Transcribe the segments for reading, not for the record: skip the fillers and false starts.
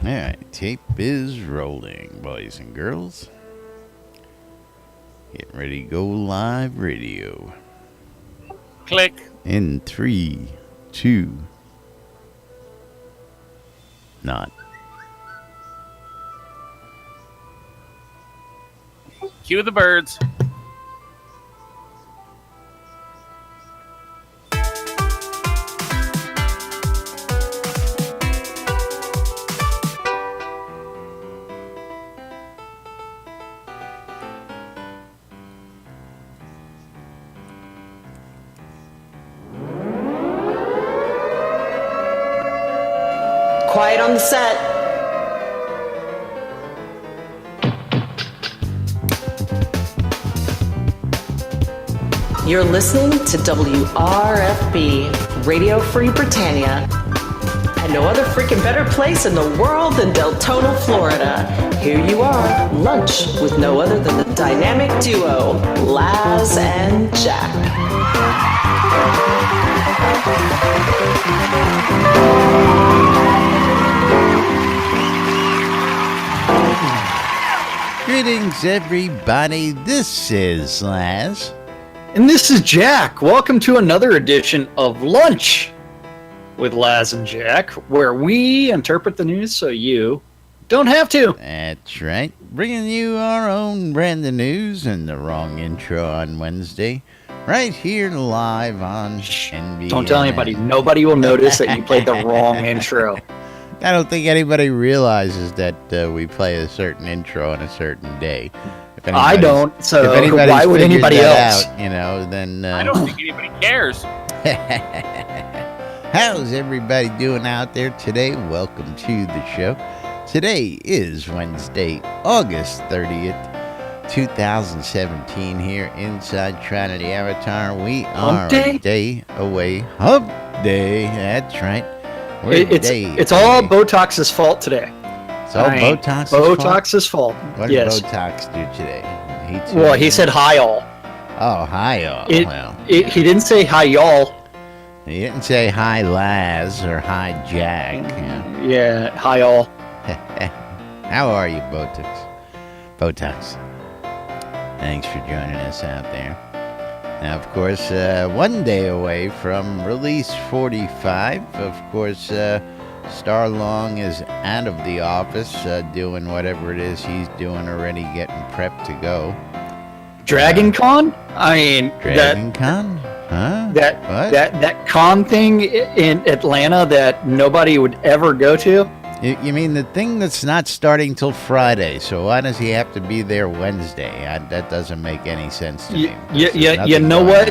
Alright, tape is rolling, boys and girls. Get ready to go live radio. Click. In 3, 2, not. Cue the birds. Quiet on the set. You're listening to WRFB, Radio Free Britannia, and no other freaking better place in the world than Deltona, Florida. Here you are, lunch with no other than the dynamic duo, Laz and Jack. Greetings, everybody. This is Laz. And this is Jack. Welcome to another edition of Lunch with Laz and Jack, where we interpret the news so you don't have to. That's right. Bringing you our own brand of news and the wrong intro on Wednesday. Right here live on NBNN. Don't tell anybody. Nobody will notice that you played the wrong intro. I don't think anybody realizes that we play a certain intro on a certain day. I don't, so if why would anybody else? Out, then... I don't think anybody cares. How's everybody doing out there today? Welcome to the show. Today is Wednesday, August 30th, 2017 here inside Trinity Avatar. We are a day away. Hump Day, that's right. It's all Botox's fault today. It's all Botox's fault. What did Botox do today? He said hi all. Oh, hi all. He didn't say hi y'all. He didn't say hi Laz or hi Jack. Yeah, hi all. How are you, Botox? Thanks for joining us out there. Now, of course, one day away from release 45. Of course, Starlong is out of the office, doing whatever it is he's doing already, getting prepped to go. Dragon Con? I mean, Dragon Con? Huh? That con thing in Atlanta that nobody would ever go to? You mean the thing that's not starting till Friday? So why does he have to be there Wednesday? That doesn't make any sense to me. You know what?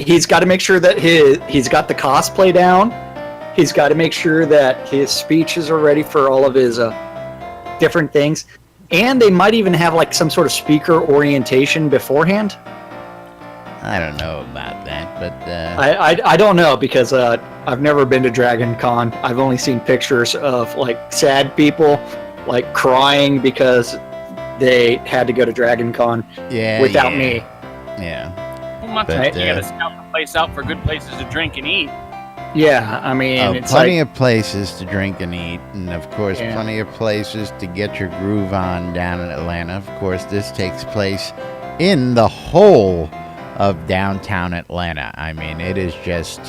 He's got to make sure that he's got the cosplay down. He's got to make sure that his speeches are ready for all of his different things. And they might even have like some sort of speaker orientation beforehand. I don't know about that, but... I don't know, because I've never been to Dragon Con. I've only seen pictures of like sad people like crying because they had to go to Dragon Con without me. Yeah. You gotta scout the place out for good places to drink and eat. Yeah, I mean, it's plenty of places to drink and eat, and of course, plenty of places to get your groove on down in Atlanta. Of course, this takes place in the whole of downtown Atlanta. I mean, it is just,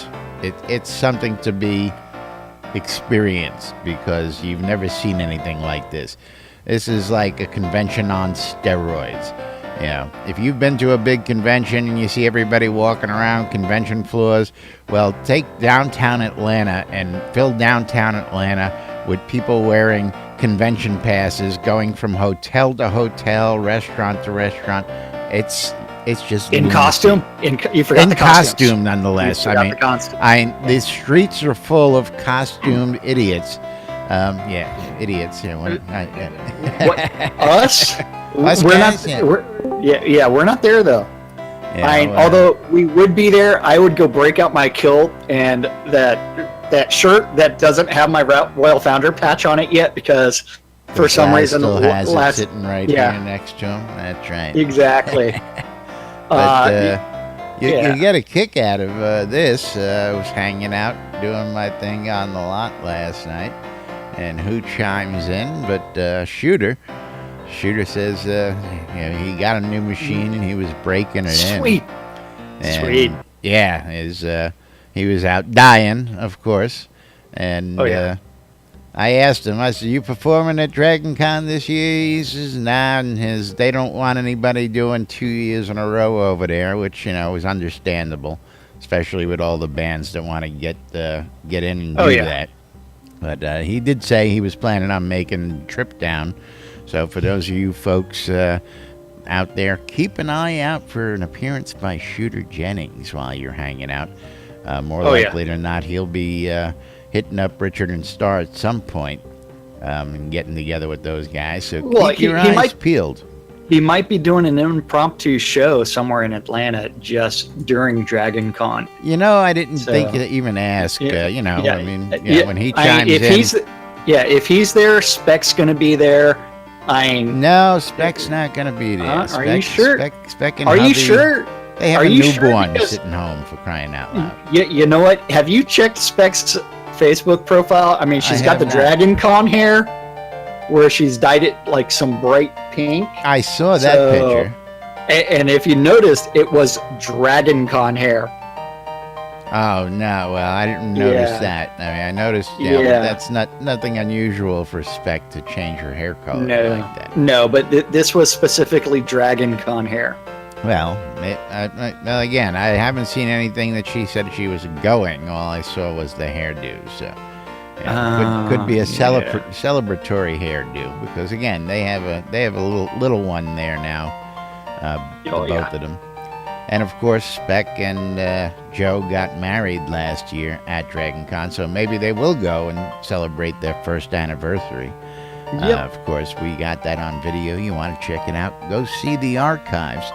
it's something to be experienced, because you've never seen anything like this. This is like a convention on steroids. If you've been to a big convention and you see everybody walking around convention floors, well, take downtown Atlanta and fill downtown Atlanta with people wearing convention passes, going from hotel to hotel, restaurant to restaurant. It's just in lunacy. Costume. You forgot the costume, nonetheless. The streets are full of costumed idiots. Idiots. What, us? Us we're guys? not. We're not there though. Although we would be there, I would go break out my kilt and that shirt that doesn't have my Royal Founder patch on it yet, because for some reason still has it sitting right here next to him. That's right. Exactly. But you get a kick out of this. I was hanging out doing my thing on the lot last night, And who chimes in but Shooter? Shooter says he got a new machine and he was breaking it in. Sweet. And, Sweet. Yeah, he was out dying, of course. And I asked him, I said, you performing at Dragon Con this year? He says, nah, and they don't want anybody doing 2 years in a row over there, which, is understandable, especially with all the bands that want to get in and do that. But he did say he was planning on making the trip down. So for those of you folks out there, keep an eye out for an appearance by Shooter Jennings while you're hanging out. More likely than not, he'll be hitting up Richard and Starr at some point and getting together with those guys. So keep your eyes peeled. He might be doing an impromptu show somewhere in Atlanta just during Dragon Con. I didn't think to even ask. When he chimes in. If he's there, Spec's going to be there. No, Spec's not going to be there. Are you sure? Spec and Are hubby, you sure? They have a newborn sitting home, for crying out loud. You know what? Have you checked Spec's Facebook profile? I mean, she's got the Dragon Con hair, where she's dyed it like some bright pink. I saw that picture. And if you noticed, it was Dragon Con hair. Oh no! Well, I didn't notice that. I mean, I noticed. But that's nothing unusual for Spec to change her hair color like that. No, but this was specifically Dragon Con hair. Well, again, I haven't seen anything that she said she was going. All I saw was the hairdo. So, could be a celebratory hairdo because again, they have a little one there now. Both of them. And of course, Spec and Joe got married last year at Dragon Con, so maybe they will go and celebrate their first anniversary. Of course, we got that on video. You want to check it out, go see the archives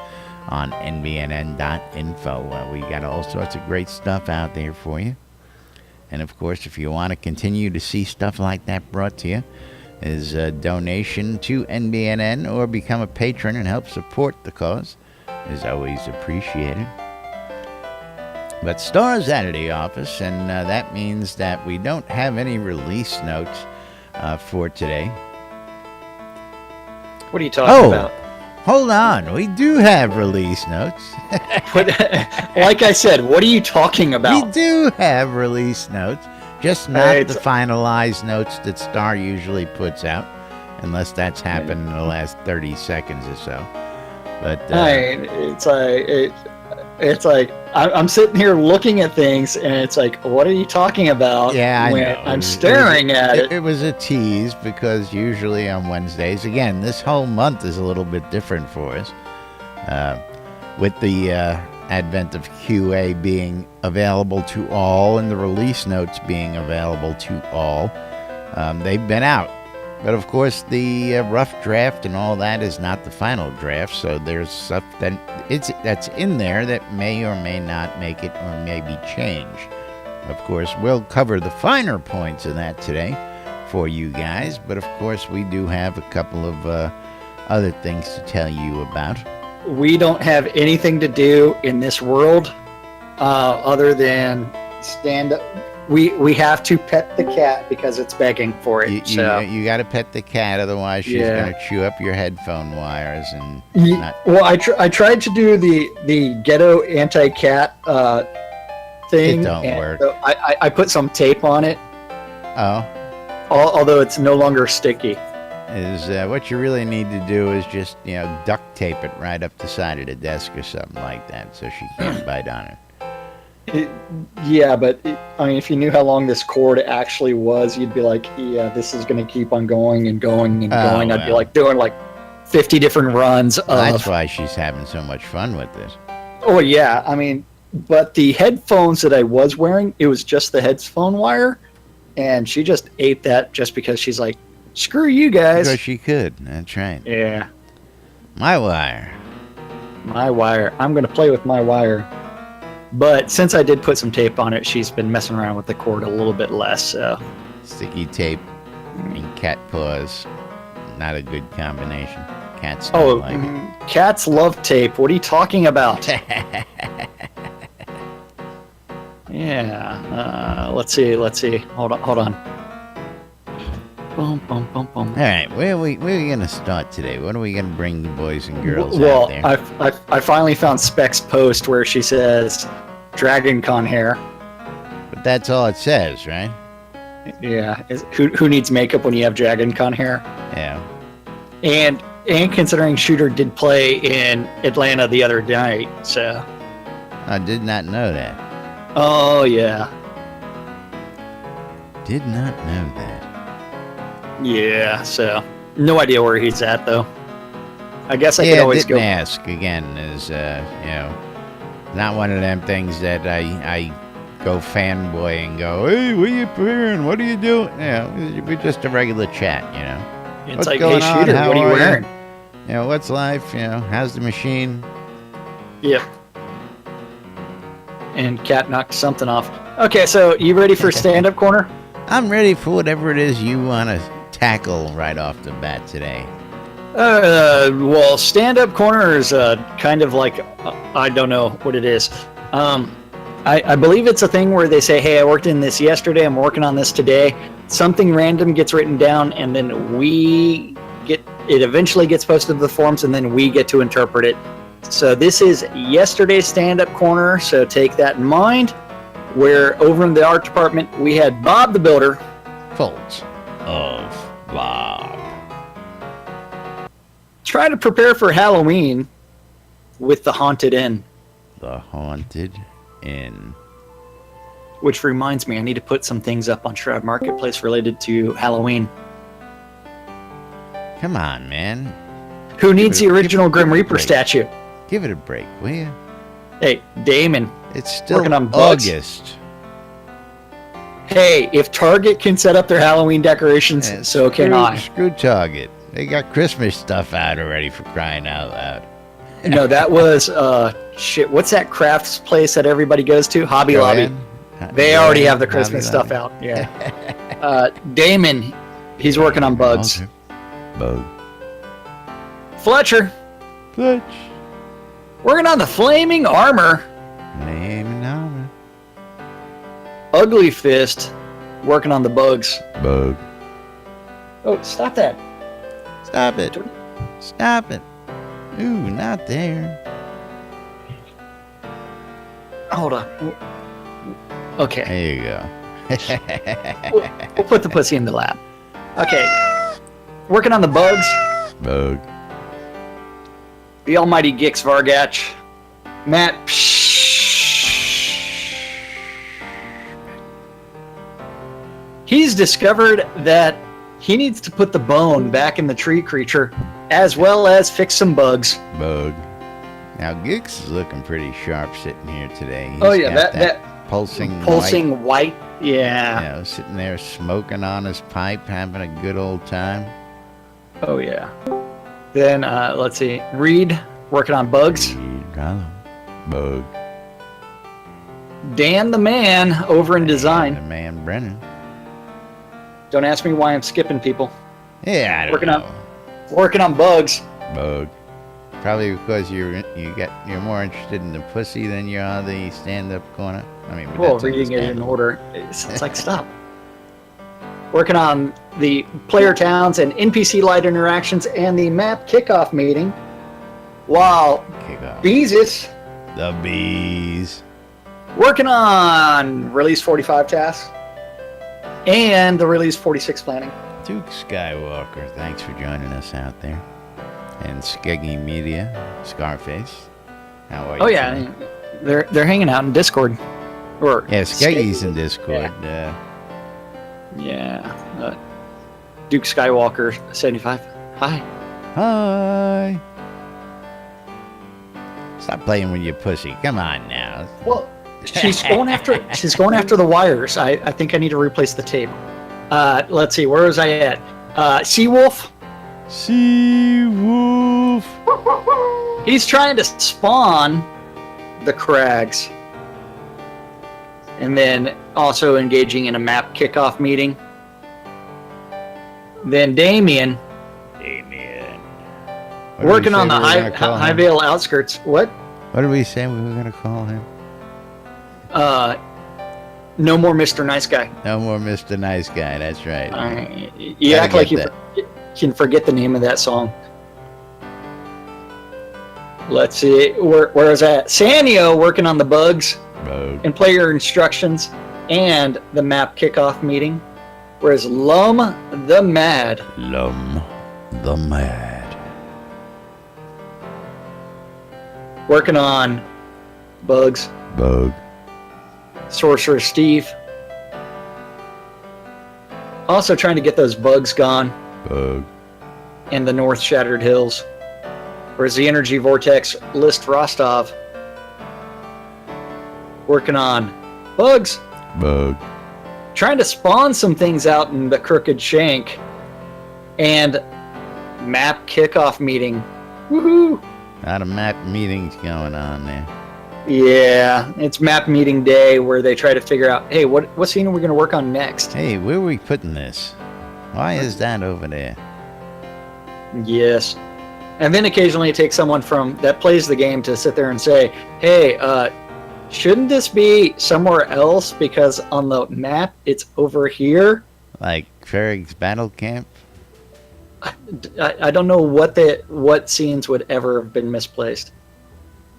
on nbnn.info. We got all sorts of great stuff out there for you. And of course, if you want to continue to see stuff like that brought to you, is a donation to NBNN or become a patron and help support the cause is always appreciated. But Star's out of the office, and that means that we don't have any release notes for today. What are you talking about? Hold on, we do have release notes. Like I said, what are you talking about? We do have release notes, just not the finalized notes that Star usually puts out, unless that's happened in the last 30 seconds or so. But it's like I'm sitting here looking at things, and it's like, what are you talking about? Yeah, I know. I'm staring at it. It was a tease because usually on Wednesdays, again, this whole month is a little bit different for us. With the advent of QA being available to all and the release notes being available to all, they've been out. But of course, the rough draft and all that is not the final draft, so there's stuff that's in there that may or may not make it or may be changed. Of course, we'll cover the finer points of that today for you guys, but of course, we do have a couple of other things to tell you about. We don't have anything to do in this world other than stand up. We have to pet the cat because it's begging for it. You got to pet the cat, otherwise she's going to chew up your headphone wires and. Well, I tried to do the ghetto anti-cat thing. It don't work. So I put some tape on it. Oh. Although it's no longer sticky. What you really need to do is just duct tape it right up the side of the desk or something like that, so she can't bite on it. But if you knew how long this cord actually was, you'd be like, yeah, this is going to keep on going and going and going. I'd be like doing like 50 different runs. That's why she's having so much fun with this. Oh, yeah. But the headphones that I was wearing, it was just the headphone wire. And she just ate that just because she's like, screw you guys. Because she could. That's right. Yeah. My wire. I'm going to play with my wire. But since I did put some tape on it, she's been messing around with the cord a little bit less. So. Sticky tape and cat paws, not a good combination. Cats don't like it. Cats love tape. What are you talking about? Yeah. Let's see. Hold on. Boom, boom, boom, boom. All right, where are we gonna start today? What are we gonna bring the boys and girls Well, out there? I finally found Spec's post where she says Dragon Con hair. But that's all it says, right? Yeah. Who needs makeup when you have Dragon Con hair? Yeah. And considering Shooter did play in Atlanta the other night, so. I did not know that. Oh yeah. Did not know that. Yeah. So no idea where he's at though. I guess I could always didn't go. ask again. Is not one of them things that I go fanboy and go, hey, what are you wearing? What are you doing? We're just a regular chat, It's What's like, going hey on? Shooter, How what are you are you? wearing? What's life? How's the machine? Yep. And Cat knocked something off. Okay, so you ready for stand-up corner? I'm ready for whatever it is you want to tackle right off the bat today. Well, stand-up corner is kind of like, I don't know what it is. I believe it's a thing where they say, hey, I worked in this yesterday, I'm working on this today. Something random gets written down, and then it eventually gets posted to the forums, and then we get to interpret it. So this is yesterday's stand-up corner, so take that in mind. Where over in the art department, we had Bob the Builder. Folds of Bob. Try to prepare for Halloween with the Haunted Inn. The Haunted Inn. Which reminds me, I need to put some things up on Shroud Marketplace related to Halloween. Come on, man. Who needs the original Grim give it a Reaper break. statue? Give it a break, will you? Hey, Damon. It's still Working on bugs. August. Hey, if Target can set up their Halloween decorations, And so can I. Screw Target. They got Christmas stuff out already, for crying out loud. No, that was, shit, what's that crafts place that everybody goes to? Hobby Lobby. They already have the Christmas stuff out, yeah. Damon, he's working on bugs. Bug. Fletcher, Fletch. working on the flaming armor. Name and number. Ugly Fist, working on the bugs. Bug. Oh, stop that. Stop it. Stop it. Ooh, not there. Hold on. Okay, There you go. we'll put the pussy in the lap. Okay, working on the bugs. Bug. The almighty Gix Vargach. Matt. He's discovered that he needs to put the bone back in the tree creature, as well as fix some bugs. Bug. Now, Gix is looking pretty sharp sitting here today. He's Oh yeah, got that pulsing white. Yeah. sitting there smoking on his pipe, having a good old time. Oh yeah. Then let's see. Reed working on bugs. Bug. Dan the man over in design. The man Brennan. Don't ask me why I'm skipping people. Yeah, I don't Working know. Working on bugs. Bug. Probably because you're more interested in the pussy than you are the stand-up corner. I mean, but Well, that's reading it in understandable. order. It's like stop. Working on the player towns and NPC light interactions and the map kickoff meeting. While Kick off. Beezus The bees. working on release 45 tasks and the release 46 planning. Duke Skywalker, thanks for joining us out there. And Skeggy Media, Scarface. How are you? Oh yeah, today? they're hanging out in Discord. Or Yeah, Skeggy's in Discord. Yeah. Duke Skywalker 75. Hi. Hi. Stop playing with your pussy. Come on now. Well, she's going after the wires. I think I need to replace the tape. Let's see, where was I at? Seawolf. Seawolf. He's trying to spawn the Crags. And then also engaging in a map kickoff meeting. Then Damien What did working we say on the we were gonna call him? Highvale outskirts. What? What did we say we were going to call him? No more Mr. Nice Guy. No more Mr. Nice Guy. That's right. You act like you can forget the name of that song. Let's see. Where is that? Sanyo working on the bugs and player instructions and the map kickoff meeting. Whereas Lum the Mad. Working on bugs. Sorcerer Steve. Also trying to get those bugs gone. In the North Shattered Hills. Whereas the Energy Vortex List Rostov. Working on bugs. Trying to spawn some things out in the Crooked Shank. And map kickoff meeting. Woohoo! A lot of map meetings going on there. Yeah, it's map meeting day where they try to figure out, hey, what scene are we going to work on next? Hey, where are we putting this? Why is that over there? Yes. And then occasionally it takes someone from that plays the game to sit there and say, hey, shouldn't this be somewhere else? Because on the map, it's over here. Like Ferrig's Battle Camp? I don't know what scenes would ever have been misplaced.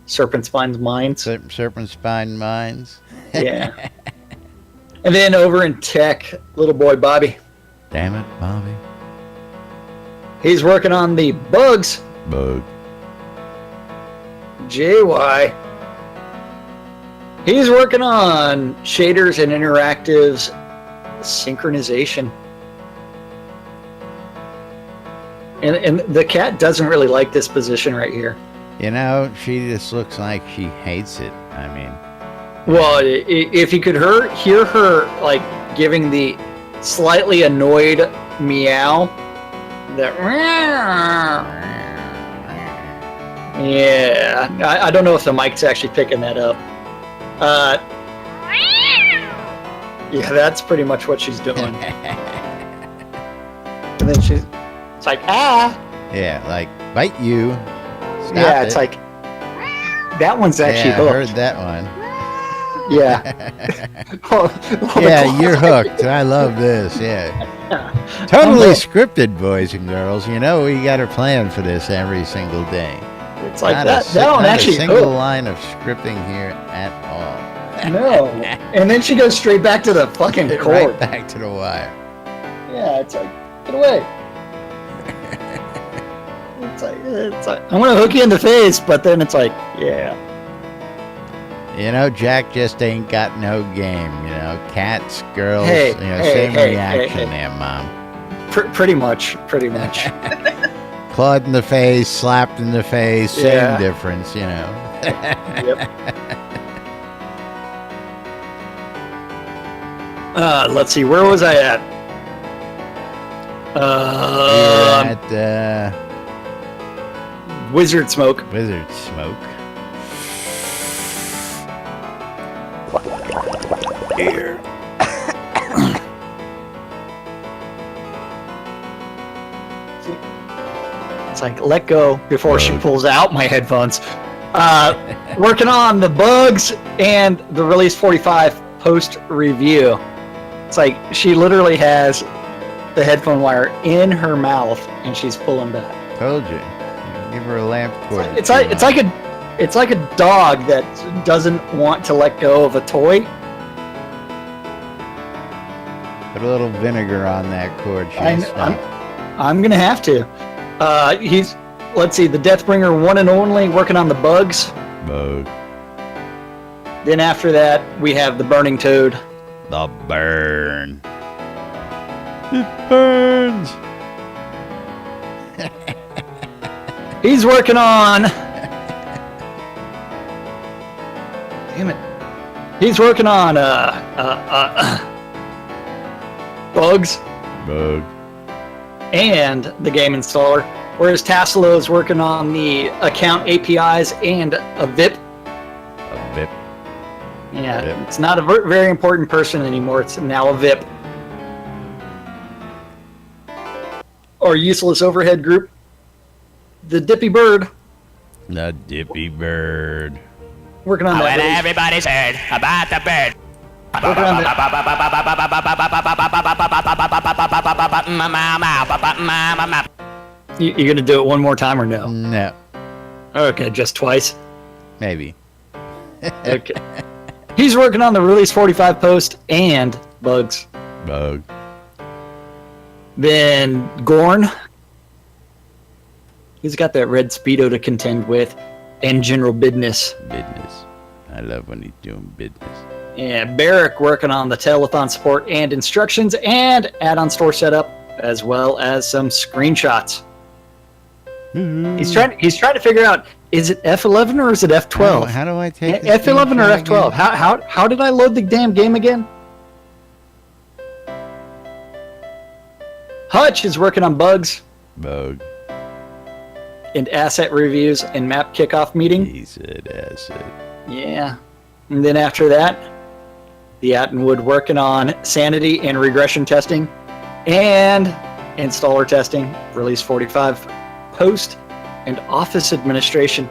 Serpent Spine's Mines. Serpent Spine Mines? Yeah. And then over in tech, little boy Bobby. Damn it, Bobby. He's working on the bugs. JY. He's working on shaders and interactives synchronization. And the cat doesn't really like this position right here. You know, she just looks like she hates it. I mean... Well, if you could hear her, like, giving the slightly annoyed meow, that... Yeah, I don't know if the mic's actually picking that up. Yeah, that's pretty much what she's doing. And then it's like, ah! Yeah, like, bite you. Stop yeah, it's it. like, that one's actually hooked. I heard that one. Yeah. Yeah, you're hooked. I love this, yeah. Totally scripted, boys and girls. You know, we got her planned for this every single day. It's like that one actually a single line of scripting here at all. No. And then she goes straight back to the fucking cord. Right back to the wire. Yeah, it's like, get away. It's like, I'm gonna hook you in the face, but then it's like, yeah. You know, Jack just ain't got no game. You know, cats, girls, same reaction there, Mom. Pretty much. Clawed in the face, slapped in the face, same difference, you know. Yep. Let's see, where was I at? We were at Wizard Smoke. Wizard Smoke. Here. It's like, let go before she pulls out my headphones. Working on the bugs and the Release 45 post review. It's like she literally has the headphone wire in her mouth and she's pulling back. Told you. Give her a lamp cord. It's like a dog that doesn't want to let go of a toy. Put a little vinegar on that cord. I'm gonna have to. Let's see, the Deathbringer one and only working on the bugs. Bug. Then after that, we have the Burning Toad. The burn. It burns. He's working on. Damn it. He's working on bugs. Bug. And the game installer, whereas Tassilo is working on the account APIs and a VIP. A VIP. Yeah, VIP. It's not a very important person anymore. It's now a VIP. Or useless overhead group. The Dippy Bird. The Dippy Bird. Working on that. Everybody's heard about the bird. Working on you gonna do it one more time or no? No, Okay, just twice. maybe. Okay. He's working on the Release 45 post and bugs. Bug. Then Gorn. He's got that red Speedo to contend with, and general business. Business. I love when he's doing business. Yeah, Barrick working on the telethon support and instructions and add-on store setup, as well as some screenshots. He's trying to figure out, is it F11 or is it F12? How do I take this F11 or screenshot F12? again? How did I load the damn game again? Hutch is working on bugs Bug. and asset reviews and map kickoff meeting. He said asset. Yeah. And then after that, the Attenwood working on sanity and regression testing and installer testing, Release 45 post, and office administration.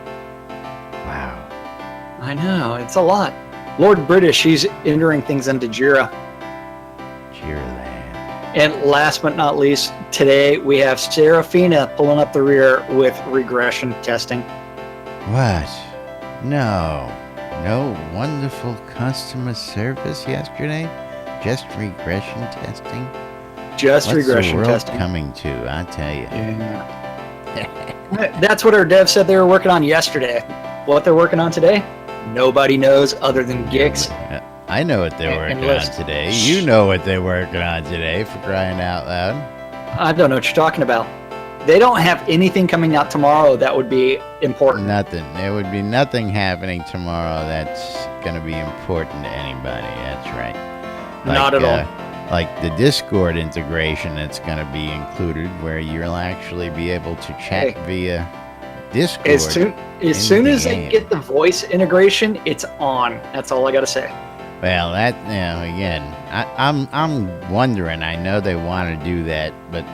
Wow. I know, it's a lot. Lord British, he's entering things into Jira. Cheerland. And last but not least, today we have Serafina pulling up the rear with regression testing. What? No. No wonderful customer service yesterday? Just regression testing? Just What's regression the world testing. coming to, I tell you. Yeah. That's what our dev said they were working on yesterday. What they're working on today? Nobody knows other than Gix. I know what they're And working on list. today. You know what they're working on today, for crying out loud. I don't know what you're talking about. They don't have anything coming out tomorrow that would be important. Nothing. There would be nothing happening tomorrow that's going to be important to anybody. That's right. Not at all. Like the Discord integration that's going to be included, where you'll actually be able to chat via Discord. As soon the as they game. get the voice integration, it's on. That's all I gotta say. Well, that again, I'm wondering. I know they want to do that, but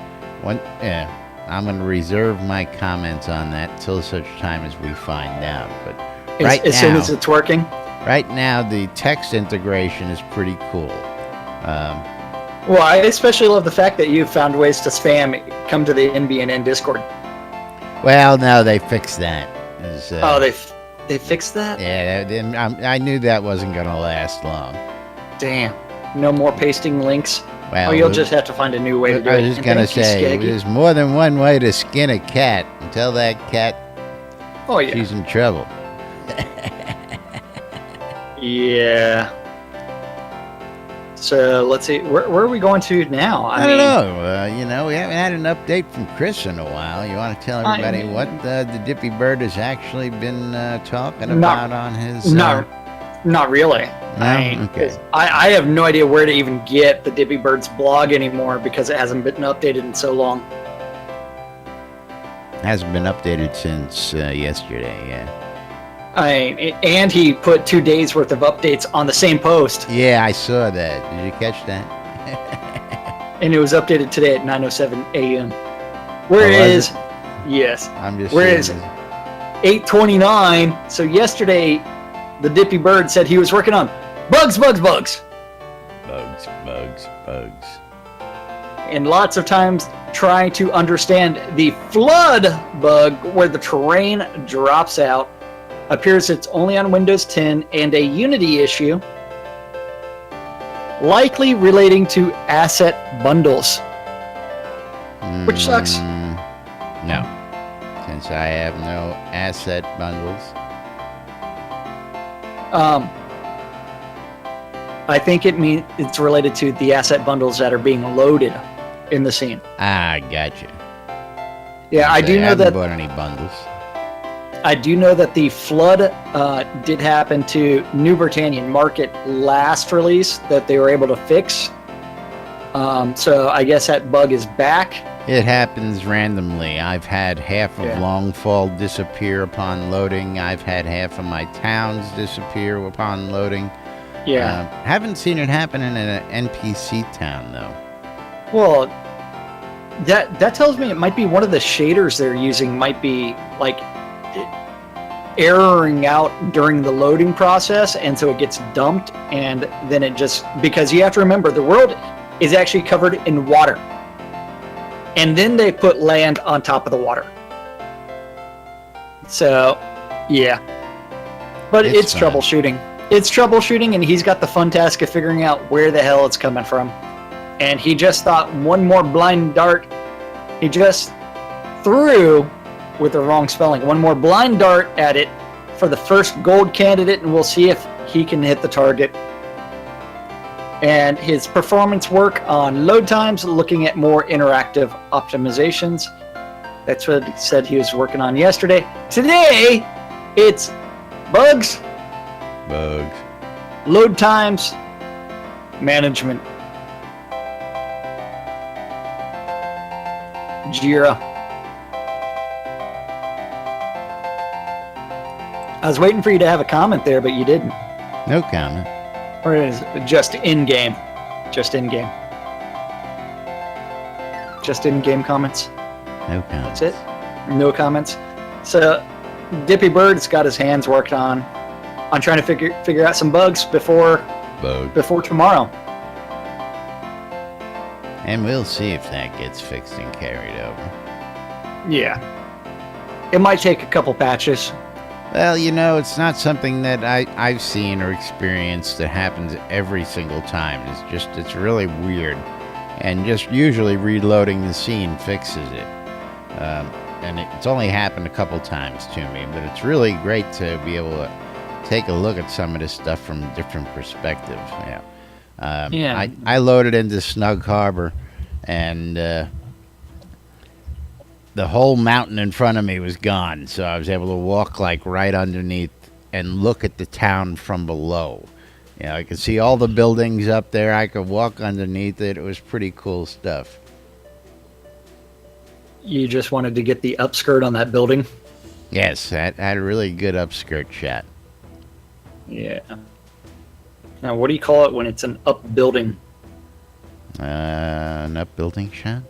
I'm going to reserve my comments on that till such time as we find out. But As soon as it's working. right now, the text integration is pretty cool. Well, I especially love the fact that you found ways to spam come to the NBNN Discord. Well, no, they fixed that. It's, Oh, they fixed that? yeah. I knew that wasn't going to last long. Damn. No more pasting links. Well, You'll just have to find a new way to do it. I was just And going to thank you, say, Skaggy. there's more than one way to skin a cat. And tell that cat Oh yeah. she's in trouble. Yeah. So let's see. Where are we going to now? I don't know. We haven't had an update from Chris in a while. You want to tell everybody what the Dippy Bird has actually been talking about on his... Not really. No? Okay. I have no idea where to even get the Dippy Bird's blog anymore because it hasn't been updated in so long. Hasn't been updated since yesterday, yeah. And he put 2 days worth of updates on the same post, Yeah, I saw that. Did you catch that? and it was updated today at 9:07 a.m. Whereas, yes, I'm just whereas saying. 8:29. So yesterday, the Dippy Bird said he was working on bugs, Bugs. and lots of times trying to understand the flood bug where the terrain drops out. Appears it's only on Windows 10 and a Unity issue, likely relating to asset bundles. Which sucks. No. Since I have no asset bundles. I think it's related to the asset bundles that are being loaded in the scene. Ah, gotcha. Yeah, I do know haven't that. bought any bundles. I do know that the flood did happen to New Britannian Market last release that they were able to fix. So I guess that bug is back. It happens randomly. I've had half of Yeah. Longfall disappear upon loading. I've had half of my towns disappear upon loading. Yeah. Haven't seen it happen in an NPC town, though. Well, that tells me it might be one of the shaders they're using might be like erroring out during the loading process, and so it gets dumped, and then it just, because you have to remember the world is actually covered in water, and then they put land on top of the water. So yeah, but it's fun. troubleshooting. It's troubleshooting, and he's got the fun task of figuring out where the hell it's coming from. And he just thought one more blind dart. He just threw, with the wrong spelling, one more blind dart at it for the first gold candidate, and we'll see if he can hit the target. And his performance work on load times, looking at more interactive optimizations. That's what he said he was working on yesterday. Today, it's bugs, load times, management. Jira. I was waiting for you to have a comment there, but you didn't. No comment. Or is it just in-game? Just in-game. Just in-game comments. No comments. That's it? No comments. So, Dippy Bird's got his hands worked on trying to figure out some bugs before tomorrow. And we'll see if that gets fixed and carried over. Yeah. It might take a couple patches. Well, you know, it's not something that I've seen or experienced that happens every single time. It's really weird. And just usually reloading the scene fixes it. And it's only happened a couple times to me, but it's really great to be able to take a look at some of this stuff from a different perspective. Yeah. I loaded into Snug Harbor, and the whole mountain in front of me was gone, so I was able to walk like right underneath and look at the town from below. You know, I could see all the buildings up there. I could walk underneath it. It was pretty cool stuff. You just wanted to get the upskirt on that building? Yes, I had a really good upskirt shot. Yeah. Now, what do you call it when it's an upbuilding? An upbuilding shot?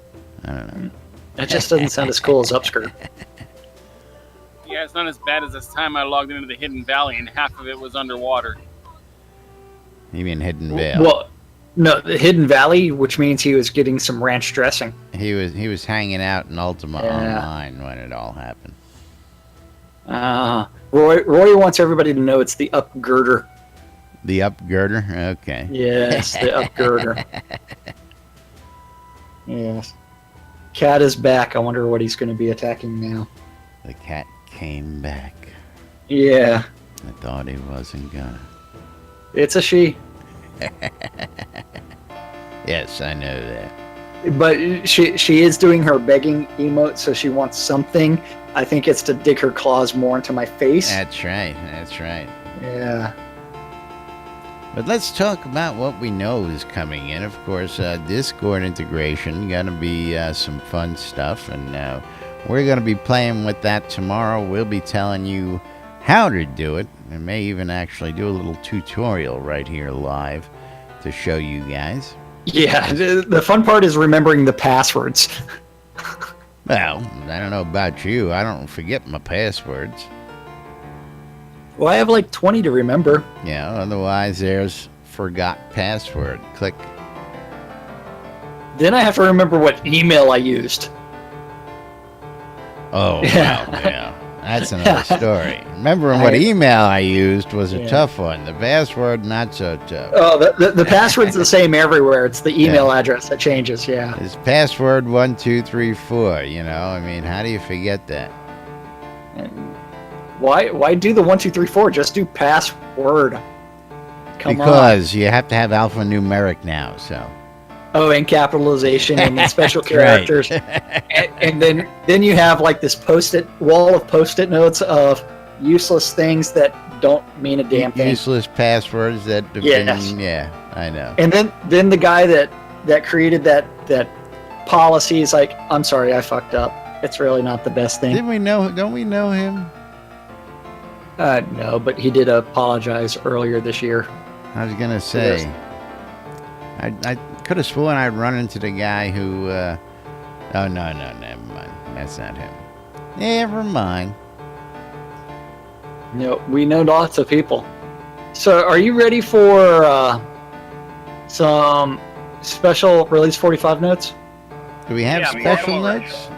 I don't know. That just doesn't sound as cool as upskirt. Yeah, it's not as bad as this time I logged into the Hidden Valley and half of it was underwater. You mean Hidden Vale? Well, no, the Hidden Valley, which means he was getting some ranch dressing. He was hanging out in Ultima Online when it all happened. Roy wants everybody to know it's the upgirder. The upgirder? Okay. Yes, the upgirder. Yes. Cat is back. I wonder what he's going to be attacking now. The cat came back. Yeah. I thought he wasn't gonna. It's a she. Yes, I know that. But she is doing her begging emote, so she wants something. I think it's to dig her claws more into my face. That's right. Yeah. But let's talk about what we know is coming in. Of course, Discord integration, going to be some fun stuff, and we're going to be playing with that tomorrow. We'll be telling you how to do it, and may even actually do a little tutorial right here live to show you guys. Yeah, the fun part is remembering the passwords. Well, I don't know about you. I don't forget my passwords. Well, I have like 20 to remember. Yeah, otherwise there's forgot password. Click. Then I have to remember what email I used. Oh, yeah. Wow, yeah. That's another story. Remembering what email I used was a tough one. The password, not so tough. Oh, the password's the same everywhere. It's the email address that changes, yeah. It's password 1234, you know? I mean, how do you forget that? Why do the 1234? Just do password. Because you have to have alphanumeric now, so. Oh, and capitalization and then special characters. and then you have like this wall of post-it notes of useless things that don't mean a damn thing. Useless passwords that have been, yeah, I know. And then the guy that created that policy is like, I'm sorry, I fucked up. It's really not the best thing. Don't we know him? No, but he did apologize earlier this year. I was gonna say, I could have sworn I'd run into the guy who, oh, no, never mind. That's not him. Never mind. we know lots of people. So, are you ready for some special release 45 notes? Do we have special notes?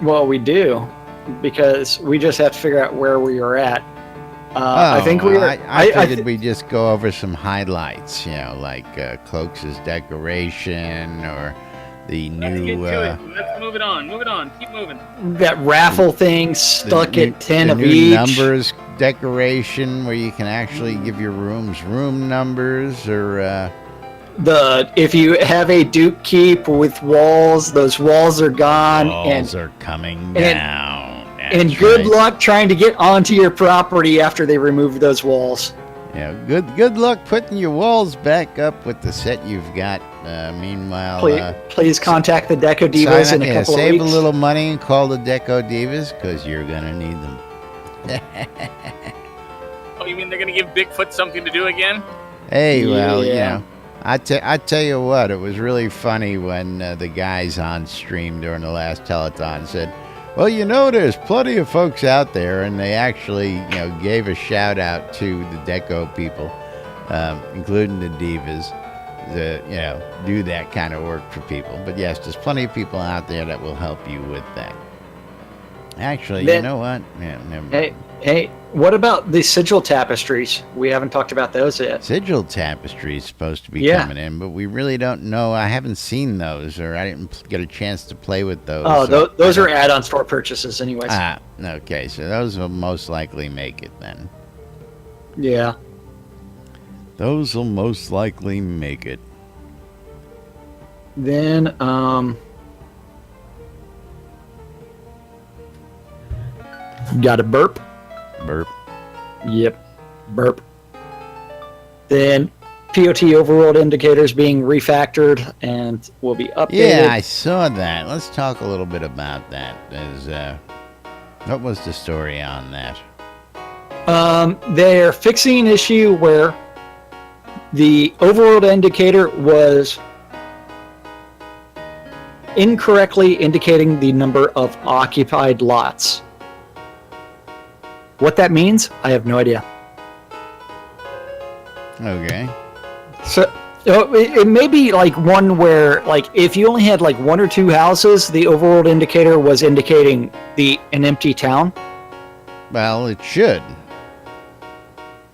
Well, we do, because we just have to figure out where we are at. I think we are. I figured we'd just go over some highlights, like Cloaks' decoration or the new. Let's move it on. Move it on. Keep moving. That raffle thing stuck at 10 of new each. Numbers decoration where you can actually give your rooms room numbers, or if you have a Duke Keep with walls, those walls are gone. Walls are coming down. And good luck trying to get onto your property after they remove those walls. Yeah, good luck putting your walls back up with the set you've got. Meanwhile, please contact the Deco Divas in a couple of weeks. Save a little money and call the Deco Divas, because you're gonna need them. Oh, you mean they're gonna give Bigfoot something to do again? Hey, well, I tell you what, it was really funny when the guys on stream during the last telethon said, well, there's plenty of folks out there, and they actually, gave a shout out to the Deco people, including the Divas, to, do that kind of work for people. But yes, there's plenty of people out there that will help you with that. Actually, you know what? Yeah, never mind. Hey, what about the sigil tapestries? We haven't talked about those yet. Sigil tapestry is supposed to be coming in, but we really don't know. I haven't seen those, or I didn't get a chance to play with those. Oh, those are add-on store purchases anyways. Ah, okay, so those will most likely make it then. Yeah. Those will most likely make it. Then, got a burp. Burp. Yep. Burp. Then POT overworld indicators being refactored and will be updated. Yeah, I saw that. Let's talk a little bit about that. What was the story on that? They're fixing an issue where the overworld indicator was incorrectly indicating the number of occupied lots. What that means, I have no idea. Okay. So it may be like one where, like, if you only had like one or two houses, the overworld indicator was indicating an empty town. Well, it should.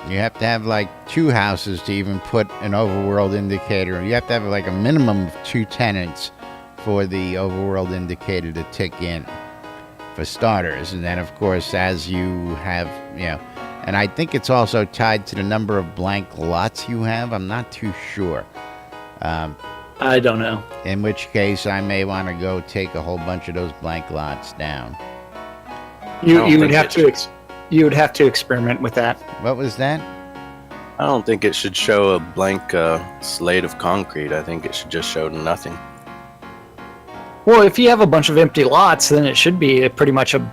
You have to have like two houses to even put an overworld indicator. You have to have like a minimum of 2 tenants for the overworld indicator to tick in, for starters. And then, of course, as you have, and I think it's also tied to the number of blank lots you have. I'm not too sure. I don't know. In which case, I may want to go take a whole bunch of those blank lots down. You would have to experiment with that. What was that? I don't think it should show a blank slate of concrete. I think it should just show nothing. Well, if you have a bunch of empty lots, then it should be pretty much a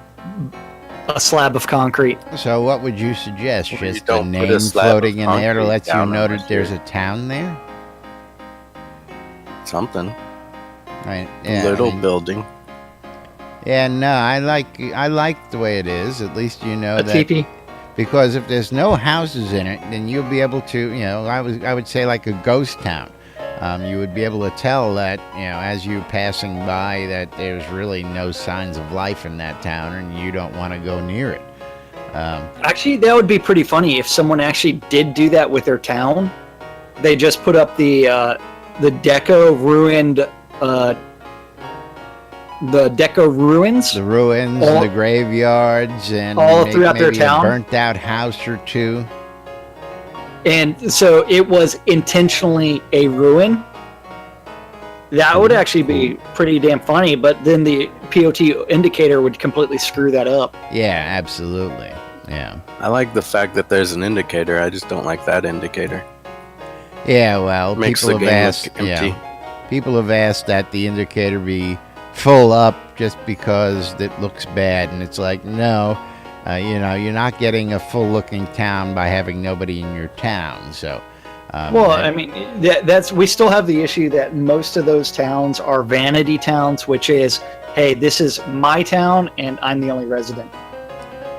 slab of concrete. So what would you suggest? Just a don't put a name slab floating of in there to concrete let you down know on that the there's street. a town there? Something. Right. A little building. Yeah, no, I like the way it is. At least you know A that. teepee. Because if there's no houses in it, then you'll be able to, I would say like a ghost town. You would be able to tell that, as you're passing by, that there's really no signs of life in that town, and you don't want to go near it. Actually, that would be pretty funny if someone actually did do that with their town. They just put up the Deco ruined, the Deco ruins. The ruins and the graveyards and all throughout their town. A burnt out house or two. And so it was intentionally a ruin. That would actually be pretty damn funny, but then the POT indicator would completely screw that up. Yeah, absolutely. Yeah. I like the fact that there's an indicator. I just don't like that indicator. Yeah, well, Makes people the have game asked. look empty. Yeah, people have asked that the indicator be full up just because it looks bad, and it's like, no, you're not getting a full-looking town by having nobody in your town. So, I mean, we still have the issue that most of those towns are vanity towns, which is, hey, this is my town, and I'm the only resident.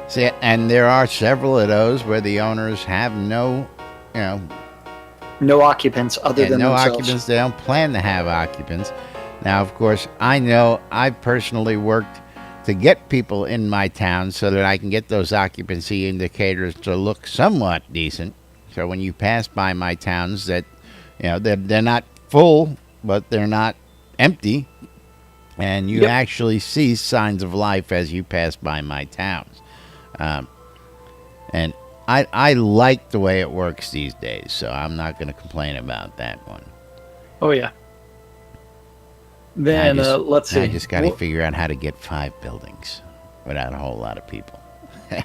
See, and there are several of those where the owners have no, No occupants other than no themselves. occupants. They don't plan to have occupants. Now, of course, I know I've personally worked to get people in my town so that I can get those occupancy indicators to look somewhat decent. So when you pass by my towns, that they're not full, but they're not empty, and you actually see signs of life as you pass by my towns. And I like the way it works these days, so I'm not going to complain about that one. Oh yeah. Then let's see. I just got to figure out how to get 5 buildings without a whole lot of people.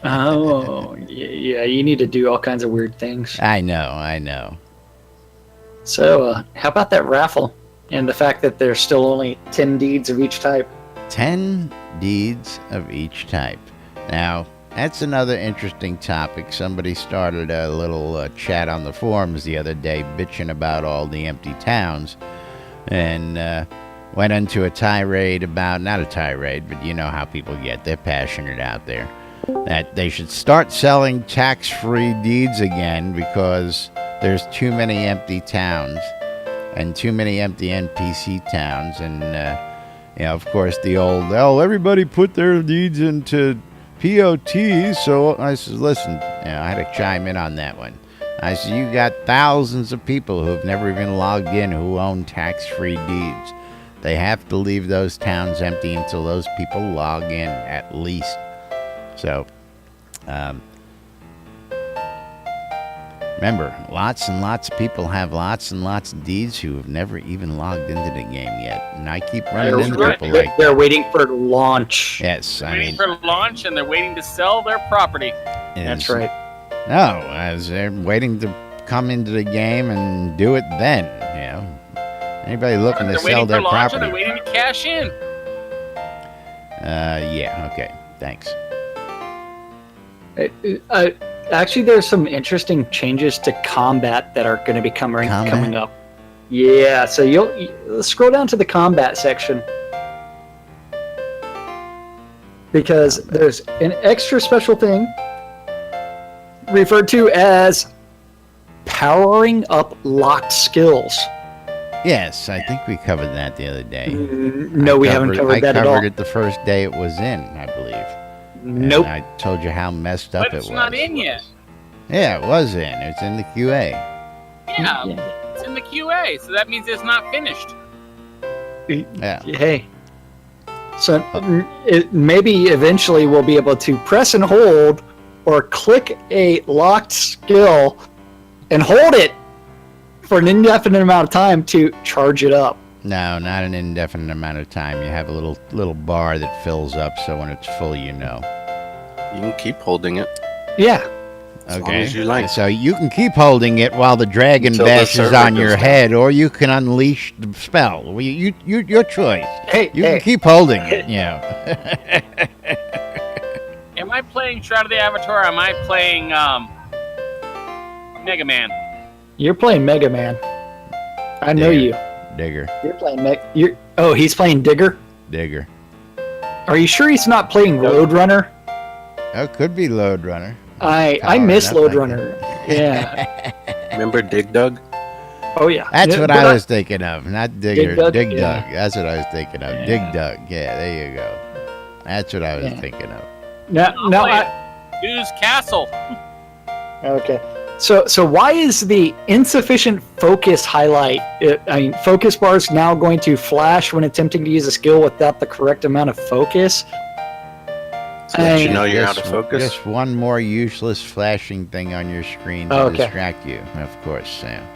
Oh, yeah, you need to do all kinds of weird things. I know. So, how about that raffle and the fact that there's still only 10 deeds of each type? 10 deeds of each type. Now, that's another interesting topic. Somebody started a little chat on the forums the other day bitching about all the empty towns, and went into a tirade about, not a tirade, but you know how people get. They're passionate out there. That they should start selling tax-free deeds again because there's too many empty towns and too many empty NPC towns. And, of course, the old, everybody put their deeds into POT. So I said, listen, I had to chime in on that one. I said, you got thousands of people who've never even logged in who own tax-free deeds. They have to leave those towns empty until those people log in at least. So, remember, lots and lots of people have lots and lots of deeds who have never even logged into the game yet. And I keep running into people like They're waiting for launch. Yes, waiting for launch, and they're waiting to sell their property. That's right. No, as they're waiting to come into the game and do it then, Anybody looking to sell their property? They're waiting to cash in. Yeah, okay, thanks. Actually, there's some interesting changes to combat that are going to be coming up. Yeah, so you'll scroll down to the combat section. Because there's an extra special thing referred to as powering up locked skills. Yes, I think we covered that the other day. No, we haven't covered that at all. I covered it the first day it was in, I believe. Nope. And I told you how messed up it was. But it's not in yet. Yeah, it was in. It's in the QA. Yeah, it's in the QA, so that means it's not finished. Yeah. Hey. So maybe eventually we'll be able to press and hold or click a locked skill and hold it for an indefinite amount of time to charge it up. No, not an indefinite amount of time. You have a little bar that fills up, so when it's full, You can keep holding it. Yeah. As long as you like. So you can keep holding it while the dragon Until the bashes server on your goes head, or you can unleash the spell. Your choice. Hey, you can keep holding it. Am I playing Shroud of the Avatar? Or am I playing Mega Man? You're playing Mega Man. I know you. Digger. You're playing he's playing Digger? Digger. Are you sure he's not playing Roadrunner? Oh, could be Load Runner. I miss Load Runner. Yeah. Remember Dig Dug? Oh yeah. That's what I was thinking of. Not Digger. Dig Dug. Yeah. That's what I was thinking of. Yeah. Dig Dug. Yeah, there you go. That's what I was thinking of. Use Castle. Okay. So why is the insufficient focus highlight? Focus bars now going to flash when attempting to use a skill without the correct amount of focus. So that you know you're out of focus. Just one more useless flashing thing on your screen to distract you, of course, Sam.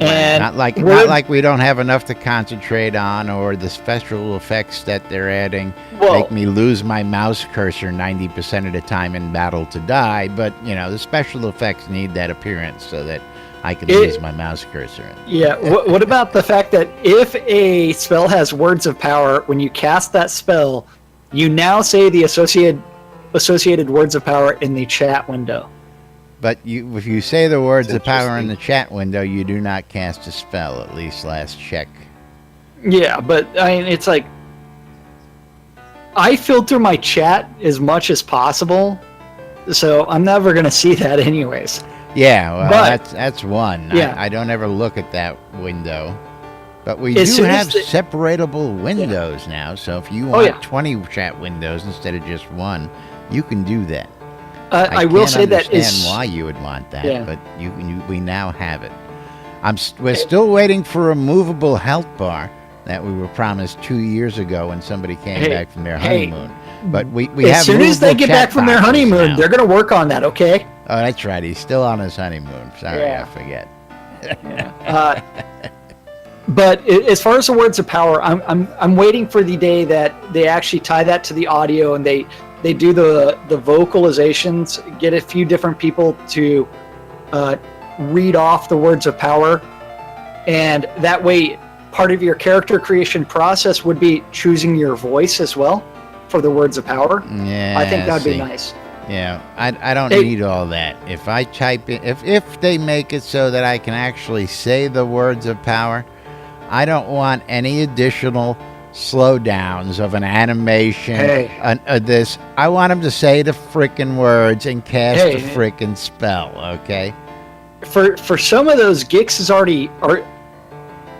And not like we don't have enough to concentrate on, or the special effects that they're adding make me lose my mouse cursor 90% of the time in battle to die. But the special effects need that appearance so that I can use my mouse cursor. Yeah. What about the fact that if a spell has words of power, when you cast that spell, you now say the associated words of power in the chat window? But if you say the words of power in the chat window, you do not cast a spell, at least last check. Yeah, but it's like... I filter my chat as much as possible, so I'm never gonna see that anyways. Yeah, well, But- that's one. Yeah. I don't ever look at that window. But we As do soon have as the- separatable windows now, so if you want yeah. 20 chat windows instead of just one, you can do that. I will can't say that understand is why you would want that, Yeah. but we now have it. We're still waiting for a movable health bar that we were promised 2 years ago when somebody came back from their honeymoon. But we have as soon as they movable get chat back from their boxes honeymoon, now. they're gonna work on that. Okay. Oh, that's right. He's still on his honeymoon. Sorry, Yeah. I forget. But as far as the words of power, I'm waiting for the day that they actually tie that to the audio and they do the vocalizations, get a few different people to read off the words of power, and that way part of your character creation process would be choosing your voice as well for the words of power. Yeah, I think that'd be see. nice. Yeah, I don't Hey. need all that. If I type in, if they make it so that I can actually say the words of power, I don't want any additional slowdowns of an animation. Hey. This, I want them to say the frickin' words and cast Hey. the frickin' spell. Okay. For some of those, Gix has already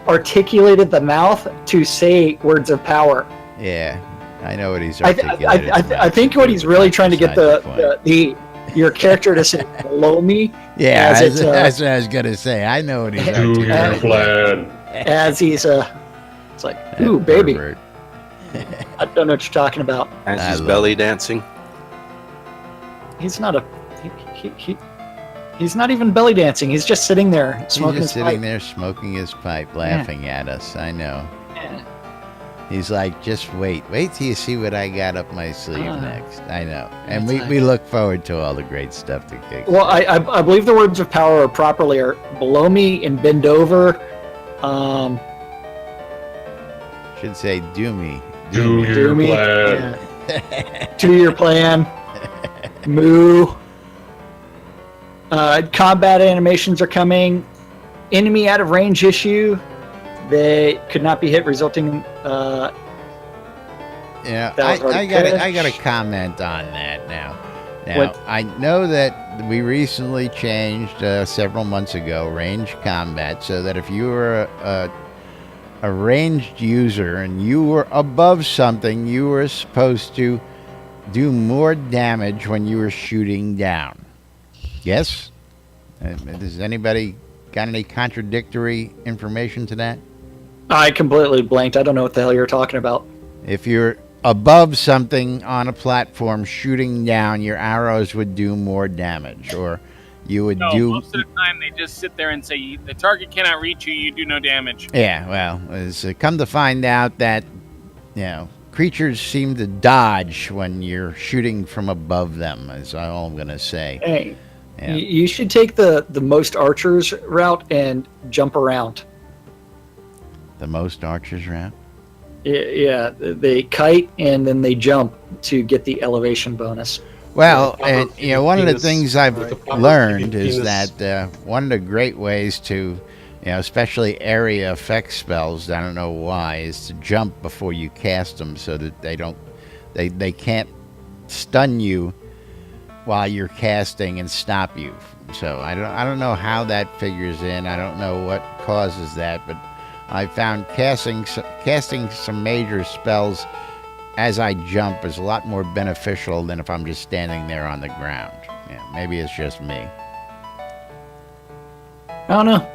articulated the mouth to say words of power. Yeah, I know what he's I articulated. think what he's really trying to get the your character to say below me. Yeah, as that's, it's, that's what I was gonna say. I know what he's Do your articulating. plan. as he's it's like, ooh, That baby, pervert. I don't know what you're talking about. As I he's love belly dancing. He's not a he's not even belly dancing. He's just sitting there He's smoking just his sitting pipe. there smoking his pipe, laughing at us. I know. Yeah. He's like, just wait till you see what I got up my sleeve next. I know, and That's we look forward to all the great stuff that kicks. Well, I believe the words of power are properly are below me and bend over. Should say, do me. Do Do your me. plan. Yeah. Do your plan. Moo. Combat animations are coming. Enemy out of range issue. They could not be hit, resulting in Yeah, That was I already got a pitched. comment on that now. Now, What? I know that we recently changed several months ago range combat so that if you were a ranged user and you were above something, you were supposed to do more damage when you were shooting down. Yes? Does anybody got any contradictory information to that? I completely blanked. I don't know what the hell you're talking about. If you're above something on a platform shooting down, your arrows would do more damage, or you would No, do. most of the time they just sit there and say the target cannot reach you. You do no damage. Yeah, well, it's come to find out that creatures seem to dodge when you're shooting from above them. Is all I'm gonna say. Hey, Yeah. you should take the most archers route and jump around. The most archers route. Yeah, they kite and then they jump to get the elevation bonus. Well, proper and one of the penis, things with I've the proper learned is penis. that one of the great ways to, especially area effect spells, I don't know why, is to jump before you cast them so that they can't stun you while you're casting and stop you. So I don't know how that figures in. I don't know what causes that, but I found casting some major spells as I jump is a lot more beneficial than if I'm just standing there on the ground. Yeah, maybe it's just me. I don't know.